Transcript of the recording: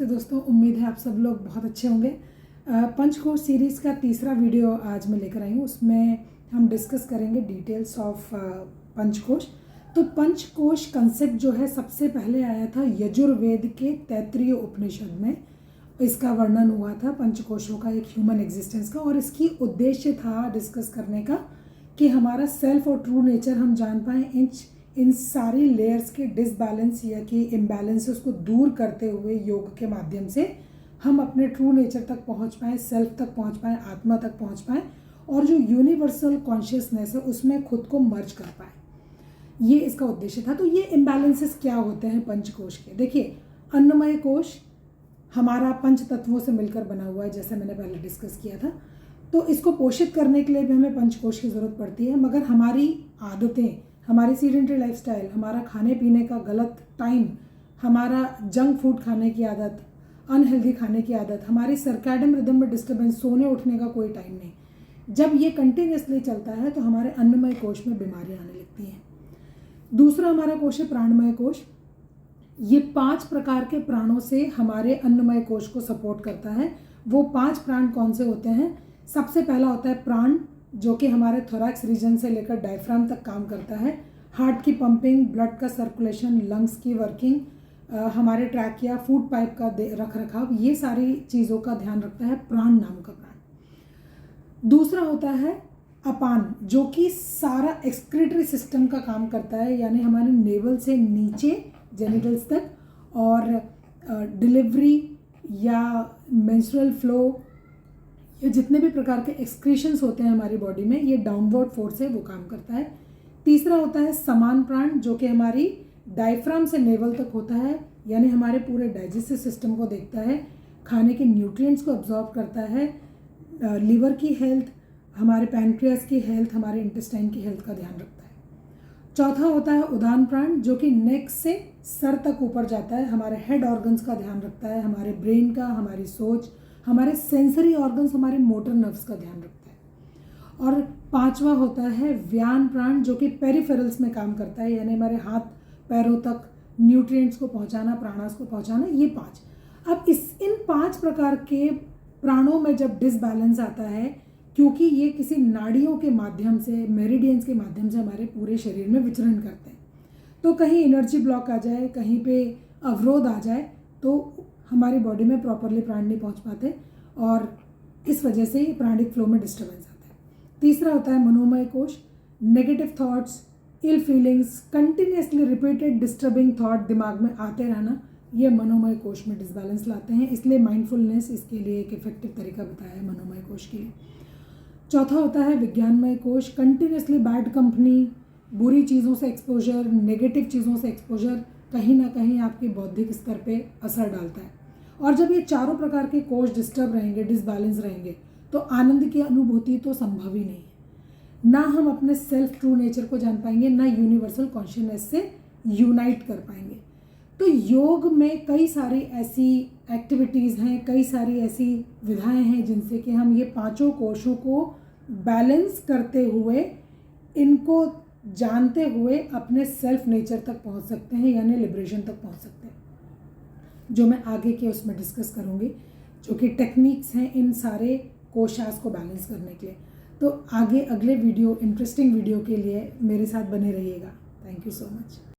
नमस्ते दोस्तों, उम्मीद है आप सब लोग बहुत अच्छे होंगे। पंचकोश सीरीज़ का तीसरा वीडियो आज मैं लेकर आई हूँ। उसमें हम डिस्कस करेंगे डिटेल्स ऑफ पंचकोश। तो पंचकोश कंसेप्ट जो है सबसे पहले आया था यजुर्वेद के तैत्तिरीय उपनिषद में। इसका वर्णन हुआ था पंचकोशों का, एक ह्यूमन एग्जिस्टेंस का, और इसकी उद्देश्य था डिस्कस करने का कि हमारा सेल्फ और ट्रू नेचर हम जान पाएँ, इन सारी लेयर्स के डिसबैलेंस या कि इम्बैलेंसेस को दूर करते हुए योग के माध्यम से हम अपने ट्रू नेचर तक पहुंच पाएँ, सेल्फ तक पहुंच पाएँ, आत्मा तक पहुंच पाएँ, और जो यूनिवर्सल कॉन्शियसनेस है उसमें खुद को मर्ज कर पाएँ। ये इसका उद्देश्य था। तो ये इम्बैलेंसेस क्या होते हैं पंचकोश के? देखिए, अन्नमय कोश हमारा पंच तत्वों से मिलकर बना हुआ है, जैसे मैंने पहले डिस्कस किया था। तो इसको पोषित करने के लिए भी हमें पंचकोश की ज़रूरत पड़ती है, मगर हमारी आदतें, हमारी सीडेंटरी लाइफस्टाइल, हमारा खाने पीने का गलत टाइम, हमारा जंक फूड खाने की आदत, अनहेल्दी खाने की आदत, हमारी सर्कैडियन रिदम में डिस्टर्बेंस, सोने उठने का कोई टाइम नहीं, जब ये कंटिन्यूसली चलता है तो हमारे अन्नमय कोश में बीमारियां आने लगती हैं। दूसरा हमारा कोश है प्राणमय कोश। ये 5 प्रकार के प्राणों से हमारे अन्नमय कोश को सपोर्ट करता है। वो 5 प्राण कौन से होते हैं? सबसे पहला होता है प्राण, जो कि हमारे थोरैक्स रीजन से लेकर डायफ्राम तक काम करता है। हार्ट की पंपिंग, ब्लड का सर्कुलेशन, लंग्स की वर्किंग, हमारे ट्रैकिया, फूड पाइप का रख रखाव, ये सारी चीज़ों का ध्यान रखता है प्राण नाम का प्राण। दूसरा होता है अपान, जो कि सारा एक्सक्रीटरी सिस्टम का काम करता है, यानी हमारे नेवल से नीचे जेनिटल्स तक, और डिलीवरी या मेंस्ट्रुअल फ्लो, ये जितने भी प्रकार के एक्सक्रीशंस होते हैं हमारी बॉडी में, ये डाउनवर्ड फोर्स से वो काम करता है। तीसरा होता है समान प्राण, जो कि हमारी डायफ्राम से नेवल तक होता है, यानी हमारे पूरे डाइजेस्टिव सिस्टम को देखता है, खाने के न्यूट्रिएंट्स को अब्जॉर्ब करता है, लीवर की हेल्थ, हमारे पैनक्रियास की हेल्थ, हमारे इंटेस्टाइन की हेल्थ का ध्यान रखता है। चौथा होता है उदान प्राण, जो कि नेक से सर तक ऊपर जाता है, हमारे हेड ऑर्गन्स का ध्यान रखता है, हमारे ब्रेन का, हमारी सोच, हमारे सेंसरी ऑर्गन्स, हमारे मोटर नर्व्स का ध्यान रखता है। और पांचवा होता है व्यान प्राण, जो कि पेरिफेरल्स में काम करता है, यानी हमारे हाथ पैरों तक न्यूट्रिएंट्स को पहुंचाना, प्राणास को पहुंचाना, ये 5। अब इन 5 प्रकार के प्राणों में जब डिसबैलेंस आता है, क्योंकि ये किसी नाड़ियों के माध्यम से, मेरिडियंस के माध्यम से हमारे पूरे शरीर में विचरण करते हैं, तो कहीं एनर्जी ब्लॉक आ जाए, कहीं पे अवरोध आ जाए, तो हमारी बॉडी में प्रॉपरली प्राण नहीं पहुंच पाते, और इस वजह से प्राणिक फ्लो में डिस्टर्बेंस आता है। तीसरा होता है मनोमय कोश। Negative thoughts, ill feelings, continuously repeated disturbing thought दिमाग में आते रहना, ये मनोमय कोश में डिसबैलेंस लाते हैं। इसलिए माइंडफुलनेस इसके लिए एक इफेक्टिव तरीका बताया है मनोमय कोश के लिए। चौथा होता है विज्ञानमय कोश। कंटिन्यूसली बैड कंपनी, बुरी चीज़ों से एक्सपोजर, नेगेटिव चीज़ों से एक्सपोजर कहीं ना कहीं आपके बौद्धिक स्तर पे असर डालता है, और जब ये चारों प्रकार के कोश डिस्टर्ब रहेंगे, डिसबैलेंस रहेंगे, तो आनंद की अनुभूति तो संभव ही नहीं है। ना हम अपने सेल्फ ट्रू नेचर को जान पाएंगे, ना यूनिवर्सल कॉन्शियसनेस से यूनाइट कर पाएंगे। तो योग में कई सारी ऐसी एक्टिविटीज़ हैं, कई सारी ऐसी विधाएं हैं जिनसे कि हम ये 5 कोशों को बैलेंस करते हुए, इनको जानते हुए अपने सेल्फ नेचर तक पहुंच सकते हैं, यानी लिबरेशन तक पहुंच सकते हैं, जो मैं आगे के उसमें डिस्कस करूंगी, जो कि टेक्निक्स हैं इन सारे कोशास को बैलेंस करने के लिए। तो आगे अगले वीडियो, इंटरेस्टिंग वीडियो के लिए मेरे साथ बने रहिएगा। Thank you so much.